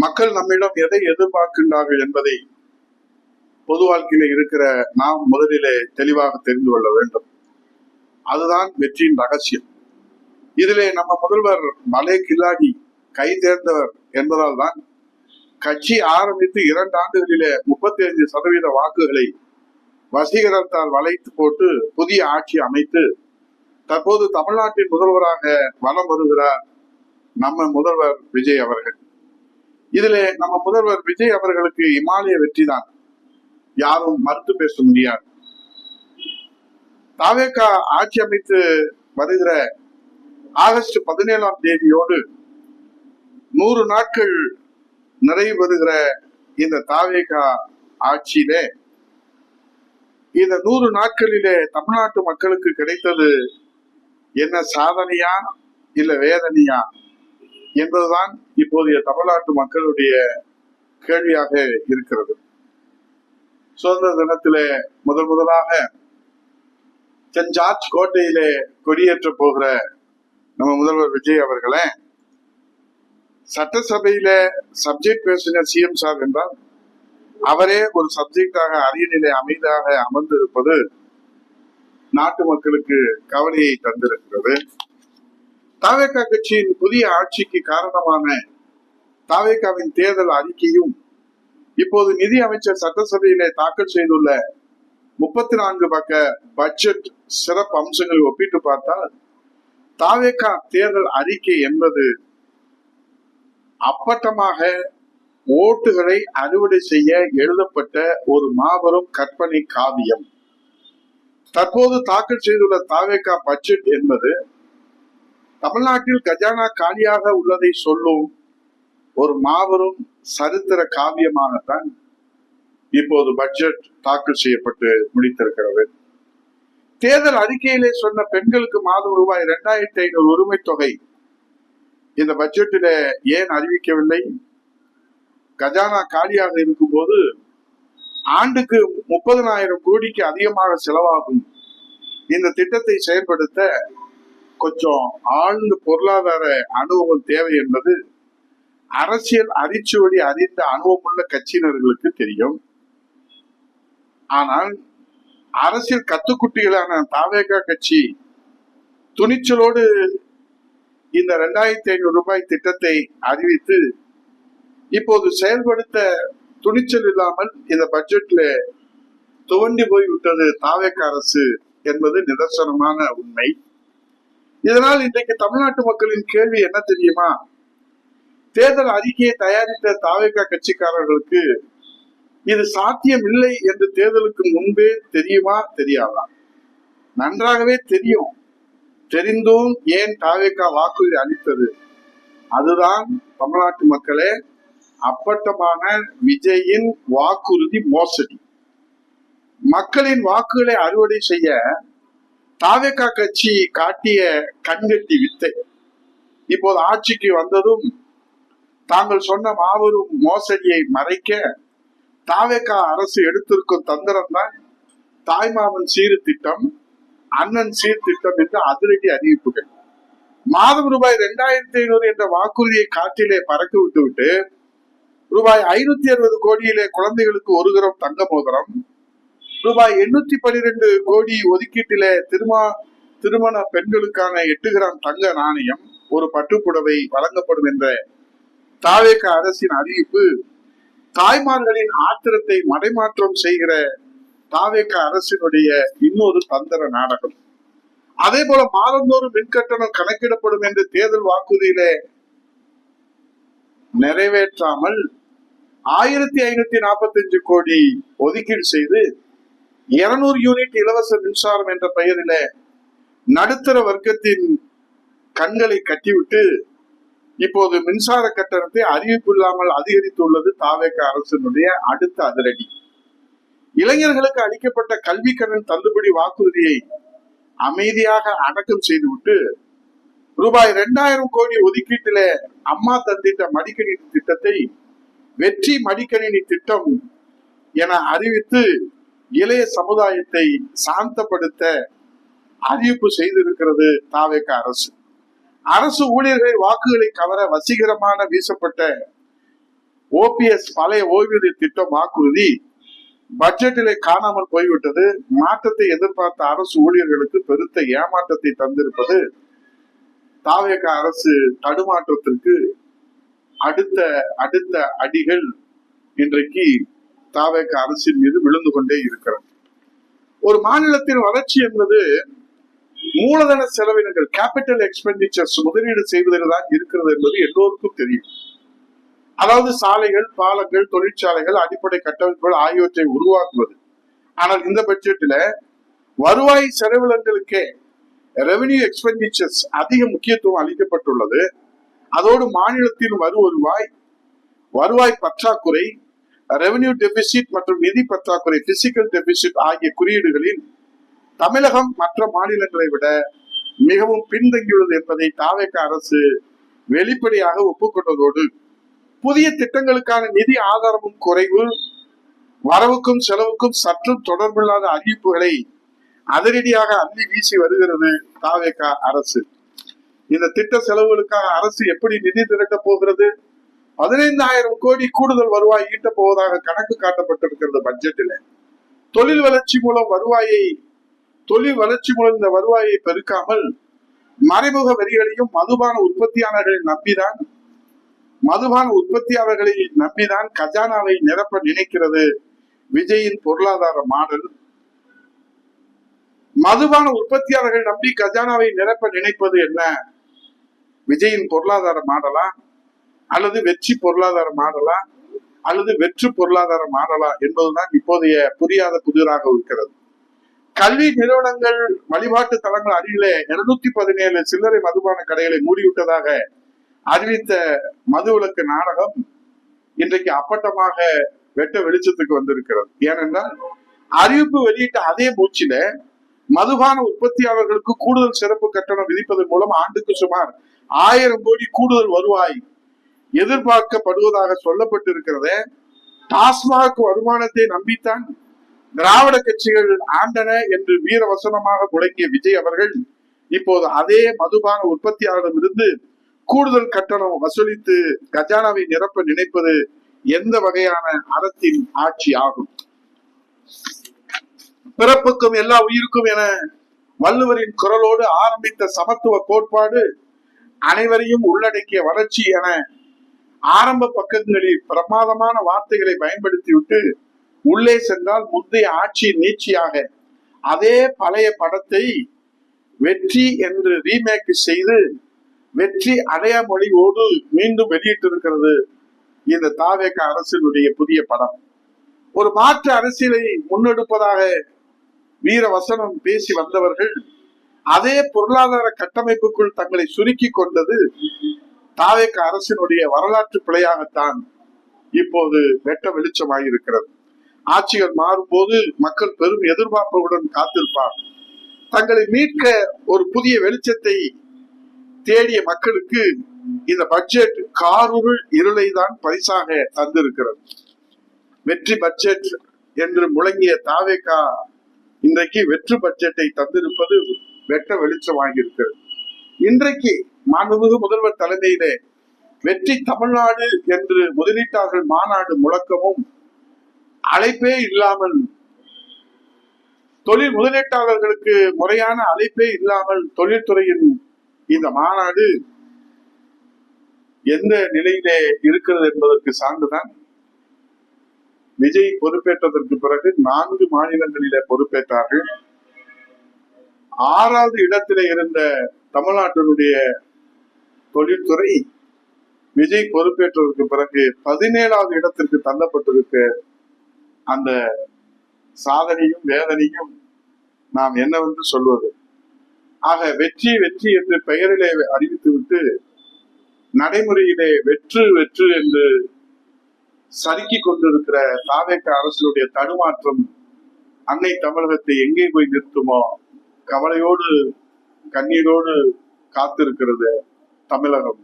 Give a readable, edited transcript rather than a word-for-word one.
மக்கள் நம்மிடம் எதை எதிர்பார்க்கின்றார்கள் என்பதை பொது வாழ்க்கையில இருக்கிற நாம் முதலிலே தெளிவாக தெரிந்து கொள்ள வேண்டும். அதுதான் வெற்றியின் ரகசியம். இதிலே நம்ம முதல்வர் மலை கில்லாடி கை தேர்ந்தவர் என்பதால் தான் கட்சி ஆரம்பித்து 2 ஆண்டுகளிலே 35% வாக்குகளை வசீகரத்தால் வளைத்து போட்டு புதிய ஆட்சி அமைத்து தற்போது தமிழ்நாட்டின் முதல்வராக வலம் வருகிறார் நம்ம முதல்வர் விஜய் அவர்கள். இதிலே நம்ம முதல்வர் விஜய் அவர்களுக்கு இமாலய வெற்றி தான், யாரும் மறுத்து பேச முடியாது. தாவேகா ஆட்சி அமைத்து வருகிற ஆகஸ்ட் 17ஆம் தேதியோடு 100 நாட்கள் நிறைவு பெறுகிற இந்த தாவேகா ஆட்சியிலே இந்த 100 நாட்களிலே தமிழ்நாட்டு மக்களுக்கு கிடைத்தது என்ன சாதனையா இல்ல வேதனையா என்பதுதான் இப்போதைய தமிழ்நாட்டு மக்களுடைய கேள்வியாக இருக்கிறது. சுதந்திர தினத்திலே முதலாக சென்ட் ஜார்ஜ் கோட்டையிலே கொடியேற்ற போகிற நம்ம முதல்வர் விஜய் அவர்களே, சட்டசபையில சப்ஜெக்ட் பேசுங்க சிஎம் சார் என்றால் அவரே ஒரு சப்ஜெக்டாக அரியணையிலே அமைதியாக அமர்ந்திருப்பது நாட்டு மக்களுக்கு கவலையை தந்திருக்கிறது. தாவேகா கட்சியின் புதிய ஆட்சிக்கு காரணமான தாவேகாவின் தேர்தல் அறிக்கையும் இப்போது நிதி அமைச்சர் சட்டசபையிலே தாக்கல் செய்துள்ள 34 பக்க பட்ஜெட் சிறப்பு அம்சங்களை ஒப்பிட்டு பார்த்தால் தாவேகா தேர்தல் அறிக்கை என்பது அப்பட்டமாக ஓட்டுகளை அறுவடை செய்ய எழுதப்பட்ட ஒரு மாபெரும் கற்பனை காவியம். தற்போது தாக்கல் செய்துள்ள தாவேகா பட்ஜெட் என்பது தமிழ்நாட்டில் கஜானா காலியாக உள்ளதை சொல்லும் ஒரு மாபெரும் சரித்திர காவியமாகத்தான் இப்போது பட்ஜெட் தாக்கல் செய்யப்பட்டு முடித்திருக்கிறது. தேர்தல் அறிக்கையிலே சொன்ன பெண்களுக்கு மாதம் ரூபாய் 2500 உரிமை தொகை இந்த பட்ஜெட்டில ஏன் அறிவிக்கவில்லை? கஜானா காலியாக இருக்கும் போது ஆண்டுக்கு 30,000 கோடிக்கு அதிகமாக செலவாகும் இந்த திட்டத்தை செயல்படுத்த கொஞ்சம் ஆழ்ந்த பொருளாதார அனுபவம் தேவை என்பது அரசியல் அரிச்சுவடி அறிந்த அனுபவமுள்ள கட்சியினர்களுக்கு தெரியும். ஆனால் அரசியல் கத்துக்குட்டிகளான தாவேகா கட்சி துணிச்சலோடு இந்த 2500 ரூபாய் திட்டத்தை அறிவித்து இப்போது செயல்படுத்த துணிச்சல் இல்லாமல் இந்த பட்ஜெட்ல துவண்டி போய்விட்டது தாவேகா அரசு என்பது நிதர்சனமான உண்மை. இதனால் இன்றைக்கு தமிழ்நாட்டு மக்களின் கேள்வி என்ன தெரியுமா? தேர்தல் அறிக்கையை தயாரித்த தாவேகா கட்சிக்காரர்களுக்கு இது சாத்தியம் இல்லை என்று தேர்தலுக்கு முன்பே தெரியுமா தெரியாதா? நன்றாகவே தெரியும். தெரிந்தும் ஏன் தாவேகா வாக்குறுதி அளித்தது? அதுதான் தமிழ்நாட்டு மக்களே அப்பட்டமான விஜயின் வாக்குறுதி மோசடி. மக்களின் வாக்குகளை அறுவடை செய்ய தாவேகா கட்சி காட்டிய கண்கட்டி வித்தை இப்போது ஆட்சிக்கு வந்ததும் தாங்கள் சொன்ன மாபெரும் மோசடியை மறைக்க தாவேகா அரசு எடுத்திருக்கும் தந்திரம் தான் தாய்மாமன் சீர்திட்டம், அண்ணன் சீர்திட்டம் என்று அதிரடி அறிவிப்புகள். மாதம் ரூபாய் 2500 என்ற வாக்குறுதியை காற்றிலே பறக்க விட்டு ரூபாய் 560 கோடியிலே குழந்தைகளுக்கு 1 கிராம் தங்க மோதிரம், ரூபாய் 812 கோடி ஒதுக்கீட்டிலே திருமண பெண்களுக்கான 8 கிராம் தங்க நாணயம், ஒரு பட்டுப்புடவை வழங்கப்படும் என்ற தாவேகா அரசின் அறிவிப்பு தாய்மார்களின் ஆத்திரத்தை மடைமாற்றம் செய்கிற தாவேகா அரசினுடைய இன்னொரு தந்திர நாடகம். அதே போல மாதந்தோறும் மின்கட்டணம் கணக்கிடப்படும் என்று தேர்தல் வாக்குறுதியிலே நிறைவேற்றாமல் 1545 கோடி ஒதுக்கீடு செய்து 200 யூனிட் இலவச மின்சாரம் என்ற பெயரில நடுத்தர வர்க்கத்தின் கண்களை கட்டிவிட்டு இப்போது மின்சார கட்டணத்தை அறிவிப்பு இல்லாமல் அதிகரித்துள்ளது தாவேகா அரசினுடைய அடுத்த அதிரடி. இளைஞர்களுக்கு அளிக்கப்பட்ட கல்வி கடன் தள்ளுபடி வாக்குறுதியை அமைதியாக அடக்கம் செய்துவிட்டு ரூபாய் 2000 கோடி ஒதுக்கீட்டில அம்மா தந்திட்ட மடிக்கணினி திட்டத்தை வெற்றி மடிக்கணினி திட்டம் என அறிவித்து இளைய சமுதாயத்தை சாந்தப்படுத்த அறிவிப்பு செய்திருக்கிறது தாவேகா அரசு. 'அரசு ஊழியர்கள் வாக்குகளை கவர வசீகரமான வீசப்பட்ட OPS பழைய ஓய்வூதிய திட்டம் வாக்குறுதி பட்ஜெட்டிலே காணாமல் போய்விட்டது. மாற்றத்தை எதிர்பார்த்த அரசு ஊழியர்களுக்கு பெருத்த ஏமாற்றத்தை தந்திருப்பது தாவேக அரசு தடுமாற்றத்திற்கு அடுத்த அடுத்த அடிகள் இன்றைக்கு தாவேக அரசின் மீது விழுந்து கொண்டே இருக்கிறது. ஒரு மாநிலத்தின் வளர்ச்சி என்பது மூலதன செலவினங்கள், கேபிட்டல் எக்ஸ்பெண்டிச்சர்ஸ், முதலீடு செய்வதில் தான் இருக்கிறது என்பது எல்லோருக்கும் தெரியும். அதாவது சாலைகள், பாலங்கள், தொழிற்சாலைகள், அடிப்படை கட்டமைப்புகள் ஆகியவற்றை உருவாக்குவது. ஆனால் இந்த பட்ஜெட்ல வருவாய் செலவினங்களுக்கே ரெவென்யூ எக்ஸ்பெண்டிச்சர்ஸ் அதிக முக்கியத்துவம் அளிக்கப்பட்டுள்ளது. அதோடு மாநிலத்தின் வருவாய் பற்றாக்குறை, ரெவென்யூ டெபிசிட் மற்றும் நிதி பற்றாக்குறை, பிசிக்கல் டெபிசிட் ஆகிய குறியீடுகளில் தமிழகம் மற்ற மாநிலங்களை விட மிகவும் பின்தங்கியுள்ளது என்பதை தாவேக அரசு வெளிப்படையாக ஒப்புக்கொண்டதோடு புதிய திட்டங்களுக்கான நிதி ஆதாரமும் குறைவு, வரவுக்கும் செலவுக்கும் சற்றும் தொடர்பில்லாத அறிவிப்புகளை அதிரடியாக அள்ளி வீசி வருகிறது தாவேக அரசு. இந்த திட்ட செலவுகளுக்காக அரசு எப்படி நிதி திரட்ட போகிறது? 15,000 கோடி கூடுதல் வருவாய் ஈட்ட போவதாக கணக்கு காட்டப்பட்டிருக்கிறது பட்ஜெட்டில். தொழில் வளர்ச்சி மூலம் இந்த வருவாயை பெருக்காமல் மறைமுக வரிகளையும் மதுபான உற்பத்தியாளர்களை நம்பிதான் கஜானாவை நிரப்ப நினைக்கிறது விஜயின் பொருளாதார மாடல். மதுபான உற்பத்தியாளர்கள் நம்பி கஜானாவை நிரப்ப நினைப்பது என்ன? விஜயின் பொருளாதார மாடலா, அல்லது வெற்றி பொருளாதார மாடலா, அல்லது வெற்று பொருளாதார மாடலா என்பதுதான் இப்போதைய புரியாத புதிராக இருக்கிறது. கல்வி நிறுவனங்கள், வழிபாட்டு தலங்கள் அருகிலே 217 சில்லறை மதுபான கடைகளை மூடிவிட்டதாக அறிவித்த மதுவிலக்கு நாடகம் இன்றைக்கு அப்பட்டமாக வெட்ட வெளிச்சத்துக்கு வந்திருக்கிறது. ஏனென்றால் அறிவிப்பு வெளியிட்ட அதே மூச்சில மதுபான உற்பத்தியாளர்களுக்கு கூடுதல் சிறப்பு கட்டணம் விதிப்பதன் மூலம் ஆண்டுக்கு சுமார் 1000 கோடி கூடுதல் வருவாய் எதிர்பார்க்கப்படுவதாக சொல்லப்பட்டிருக்கிறது. டாஸ்மாக் வருமானத்தை நம்பித்தான் திராவிட கட்சிகள் ஆண்டன என்று வீரவசனமாக முழங்கிய விஜய் அவர்கள் இப்போது அதே மதுபான உற்பத்தியாளரிடமிருந்து கூடுதல் கட்டணம் வசூலித்து கஜானாவை நிரப்ப நினைப்பது எந்த வகையான அறத்தின் ஆட்சி ஆகும்? பிறப்புக்கும் எல்லா உயிருக்கும் என வள்ளுவரின் குரலோடு ஆரம்பித்த சமத்துவ கோட்பாடு அனைவரையும் உள்ளடக்கிய வளர்ச்சி என ஆரம்ப பக்கங்களில் பிரமாதமான வார்த்தைகளை பயன்படுத்திவிட்டு உள்ளே சென்றால் முந்தைய ஆட்சியின் நீட்சியாக அதே பழைய படத்தை வெற்றி என்று ரீமேக் செய்து வெற்றி அடையாமொழியோடு மீண்டும் வெளியிட்டிருக்கிறது இந்த தாவேக அரசினுடைய புதிய படம். ஒரு மாற்று அரசியலை முன்னெடுப்பதாக வீரவசனம் பேசி வந்தவர்கள் அதே பொருளாதார கட்டமைப்புக்குள் தங்களை சுருக்கி கொண்டது தாவேக அரசினுடைய வரலாற்று பிழையாகத்தான் இப்போது வெட்ட வெளிச்சமாயிருக்கிறது. ஆட்சிகள் மாறும்போது மக்கள் பெரும் எதிர்பார்ப்புடன் காத்திருப்பார். தங்களை மீட்க ஒரு புதிய வெளிச்சத்தை தேடிய மக்களுக்கு இந்த பட்ஜெட் காருருள் இருளை தான் பரிசாக தந்திருக்கிறது. வெற்றி பட்ஜெட் என்று முழங்கிய தாவேக இன்றைக்கு வெற்று பட்ஜெட்டை தந்திருப்பது வெட்ட வெளிச்சமாகியிருக்கிறது. இன்றைக்கு மாண்புமிகு முதல்வர் தலைமையிலே வெற்றி தமிழ்நாடு என்று முதலீட்டாளர்கள் மாநாடு முழக்கமும் அழைப்பே இல்லாமல், தொழில் முதலீட்டாளர்களுக்கு முறையான அழைப்பே இல்லாமல் தொழில்துறையின் இந்த மாநாடு எந்த நிலையிலே இருக்கிறது என்பதற்கு சான்றுதான் விஜய் பொறுப்பேற்றதற்கு பிறகு 4 மாநிலங்களிலே பொறுப்பேற்றார்கள். 6வது இடத்திலே இருந்த தமிழ்நாட்டினுடைய தொழில்துறை விஜய் பொறுப்பேற்றதற்கு பிறகு 17வது இடத்திற்கு தள்ளப்பட்டிருக்க அந்த சாதனையும் வேதனையும் நாம் என்னவென்று சொல்வது? ஆக வெற்றி வெற்றி என்று பெயரிலே அறிவித்துவிட்டு நடைமுறையிலே வெற்று வெற்று என்று சறுக்கி கொண்டிருக்கிற தாவேக அரசுடைய தடுமாற்றம் அன்னை தமிழகத்தை எங்கே போய் நிறுத்துமோ கவலையோடு கண்ணீரோடு காத்திருக்கிறது தமிழகம்.